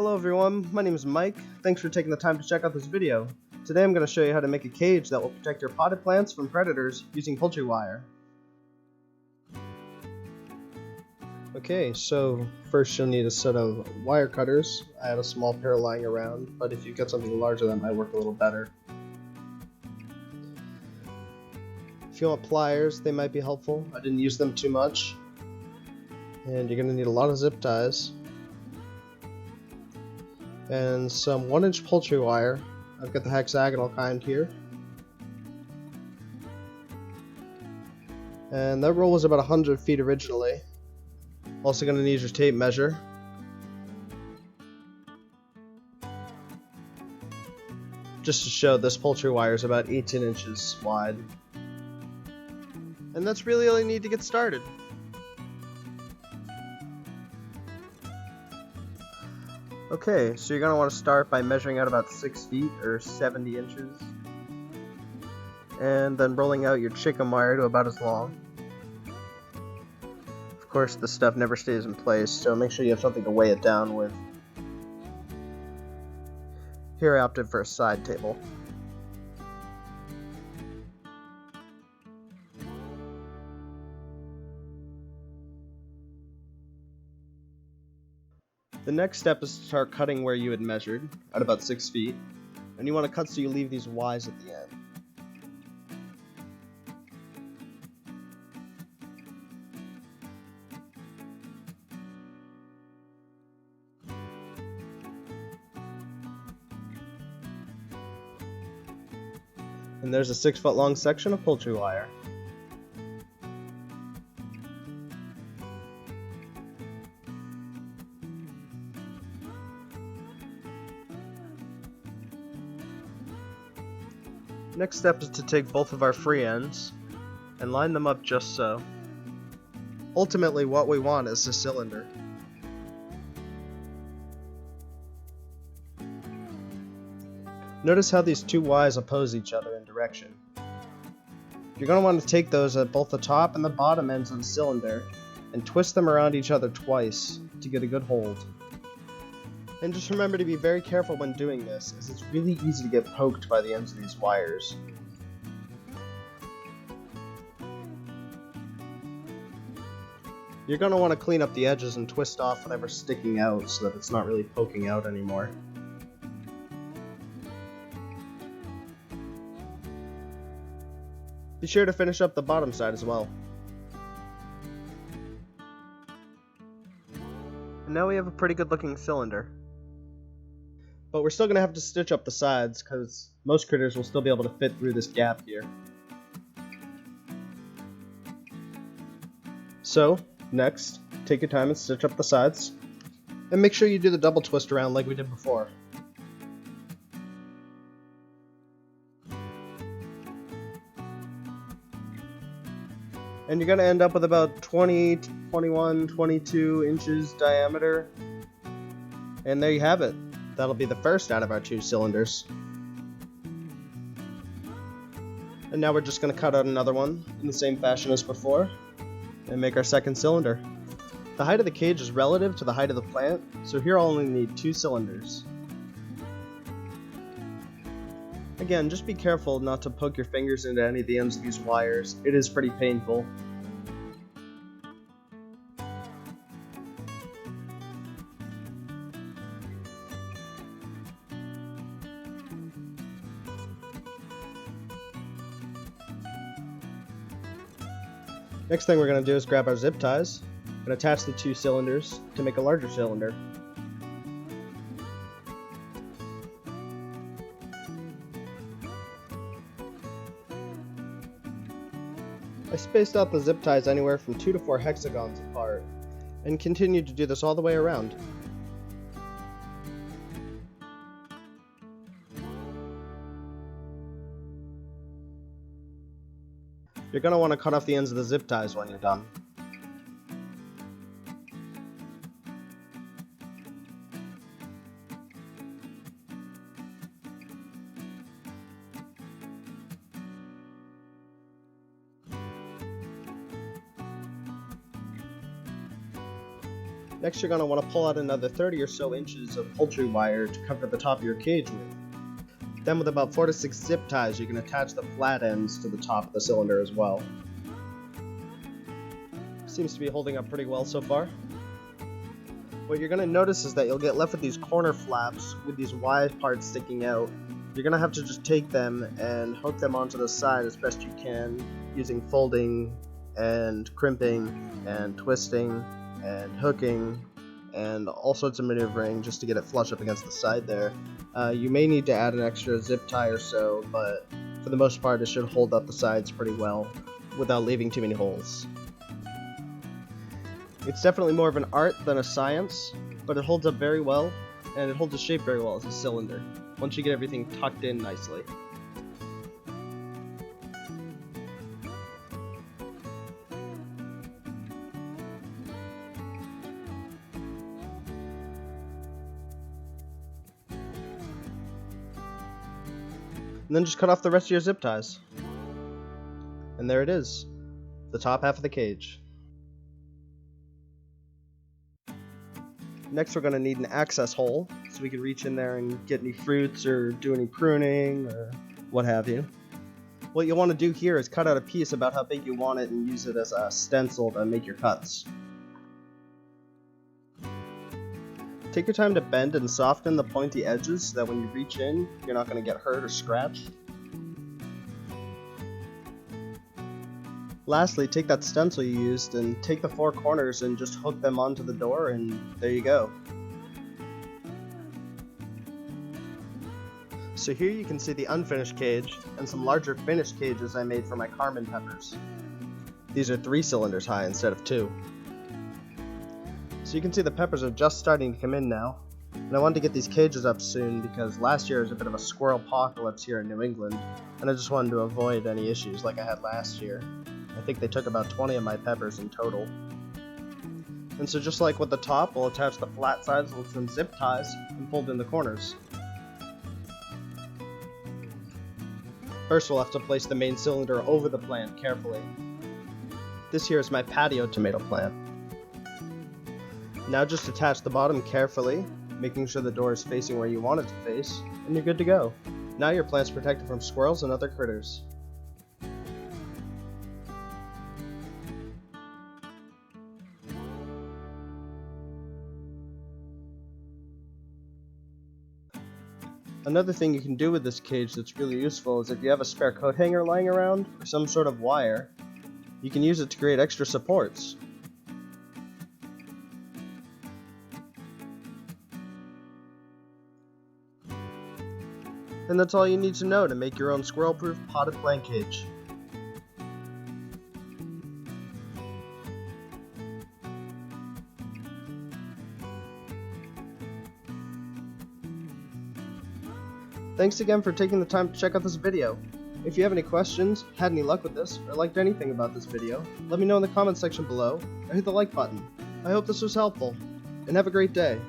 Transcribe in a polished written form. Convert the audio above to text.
Hello everyone, my name is Mike. Thanks for taking the time to check out this video. Today I'm going to show you how to make a cage that will protect your potted plants from predators using poultry wire. Okay, so first you'll need a set of wire cutters. I have a small pair lying around, but if you've got something larger that might work a little better. If you want pliers, they might be helpful. I didn't use them too much. And you're going to need a lot of zip ties. And some 1-inch poultry wire. I've got the hexagonal kind here. And that roll was about 100 feet originally. Also going to need your tape measure. Just to show, this poultry wire is about 18 inches wide. And that's really all you need to get started. Okay, so you're going to want to start by measuring out about 6 feet or 70 inches. And then rolling out your chicken wire to about as long. Of course, this stuff never stays in place, so make sure you have something to weigh it down with. Here I opted for a side table. The next step is to start cutting where you had measured, at about 6 feet, and you want to cut so you leave these Ys at the end. And there's a 6-foot long section of poultry wire. Next step is to take both of our free ends and line them up just so. Ultimately, what we want is a cylinder. Notice how these two Ys oppose each other in direction. You're going to want to take those at both the top and the bottom ends of the cylinder and twist them around each other twice to get a good hold. And just remember to be very careful when doing this, as it's really easy to get poked by the ends of these wires. You're going to want to clean up the edges and twist off whatever's sticking out so that it's not really poking out anymore. Be sure to finish up the bottom side as well. And now we have a pretty good looking cylinder. But we're still going to have to stitch up the sides because most critters will still be able to fit through this gap here. So, next, take your time and stitch up the sides. And make sure you do the double twist around like we did before. And you're going to end up with about 20, 21, 22 inches diameter. And there you have it. That'll be the first out of our 2 cylinders. And now we're just going to cut out another one in the same fashion as before and make our second cylinder. The height of the cage is relative to the height of the plant, so here I'll only need 2 cylinders. Again, just be careful not to poke your fingers into any of the ends of these wires. It is pretty painful. Next thing we're going to do is grab our zip ties and attach the 2 cylinders to make a larger cylinder. I spaced out the zip ties anywhere from 2 to 4 hexagons apart and continued to do this all the way around. You're going to want to cut off the ends of the zip ties when you're done. Next, you're going to want to pull out another 30 or so inches of poultry wire to cover the top of your cage with. Then with about 4 to 6 zip ties, you can attach the flat ends to the top of the cylinder as well. Seems to be holding up pretty well so far. What you're going to notice is that you'll get left with these corner flaps with these wide parts sticking out. You're going to have to just take them and hook them onto the side as best you can, using folding and crimping and twisting and hooking and all sorts of maneuvering just to get it flush up against the side there. You may need to add an extra zip tie or so, but for the most part it should hold up the sides pretty well without leaving too many holes. It's definitely more of an art than a science, but it holds up very well, and it holds its shape very well as a cylinder, once you get everything tucked in nicely. And then just cut off the rest of your zip ties. And there it is, the top half of the cage. Next we're going to need an access hole, so we can reach in there and get any fruits or do any pruning or what have you. What you'll want to do here is cut out a piece about how big you want it and use it as a stencil to make your cuts. Take your time to bend and soften the pointy edges so that when you reach in, you're not going to get hurt or scratched. Lastly, take that stencil you used and take the 4 corners and just hook them onto the door, and there you go. So here you can see the unfinished cage and some larger finished cages I made for my Carmen Peppers. These are 3 cylinders high instead of 2. So you can see the peppers are just starting to come in now, and I wanted to get these cages up soon because last year was a bit of a squirrel apocalypse here in New England, and I just wanted to avoid any issues like I had last year. I think they took about 20 of my peppers in total. And so just like with the top, we'll attach the flat sides with some zip ties and fold in the corners. First we'll have to place the main cylinder over the plant carefully. This here is my Patio tomato plant. Now just attach the bottom carefully, making sure the door is facing where you want it to face, and you're good to go. Now your plant's protected from squirrels and other critters. Another thing you can do with this cage that's really useful is if you have a spare coat hanger lying around, or some sort of wire, you can use it to create extra supports. And that's all you need to know to make your own squirrel-proof potted plant cage. Thanks again for taking the time to check out this video. If you have any questions, had any luck with this, or liked anything about this video, let me know in the comments section below, or hit the like button. I hope this was helpful, and have a great day.